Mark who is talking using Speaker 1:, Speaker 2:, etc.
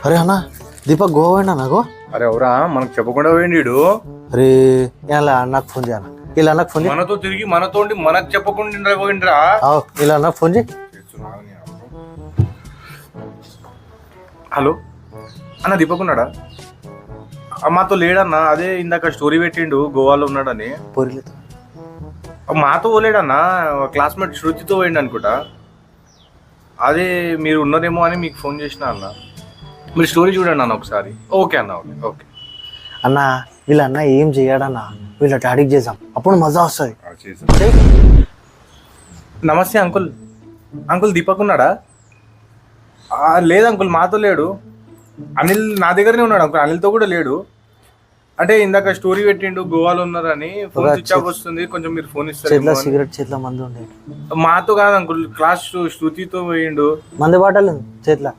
Speaker 1: అరే అన్న దీపక్ గోవా పోయిండా నాకు?
Speaker 2: అరే ఎవరా మనకు చెప్పకుండా పోయిండు.
Speaker 1: అరే ఇలా అన్నకు ఫోన్ చేయన్న. ఇలా అన్నకు ఫోన్ చేయి.
Speaker 2: మనతో తిరిగి మనతో మనకు చెప్పకుండా పోయిండ్రా.
Speaker 1: ఇలా అన్నకు ఫోన్ చేయి.
Speaker 2: హలో అన్న దీపక్ ఉన్నాడా? మాతో లేడన్నా. అదే ఇందాక స్టోరీ పెట్టిండు గోవాలో ఉన్నాడని.
Speaker 1: పొరిలేదు
Speaker 2: మాతో పోలేడన్నా, క్లాస్మేట్ శృతితో పోయిండు అనుకుంటా. అదే మీరు ఉన్నారేమో అని మీకు ఫోన్ చేసిన అన్న. మీరు స్టోరీ చూడండి అన్న ఒకసారి. ఓకే అన్న, ఓకే ఓకే
Speaker 1: అన్న. వీళ్ళ అన్న ఏం చేయడన్నా, వీళ్ళ డాడీకి చేద్దాం, అప్పుడు మజా వస్తుంది.
Speaker 2: నమస్తే అంకుల్. అంకుల్ దీపక్ ఉన్నాడా? లేదు అంకుల్, మాతో లేడు. అనిల్ నా దగ్గరనే ఉన్నాడు అంకుల్, అనిల్తో కూడా లేడు. అంటే ఇందాక స్టోరీ పెట్టిండు గోవాలో ఉన్నారని. ఫోన్ స్విచ్ ఆఫ్ వస్తుంది, కొంచెం మీరు ఫోన్ ఇస్తారు.
Speaker 1: సిగరెట్ చేతిలో మందు ఉండే.
Speaker 2: మాతో కాదు అంకుల్, క్లాస్ శృతితో పోయిండు.
Speaker 1: మందు బాటలు చేతిలో.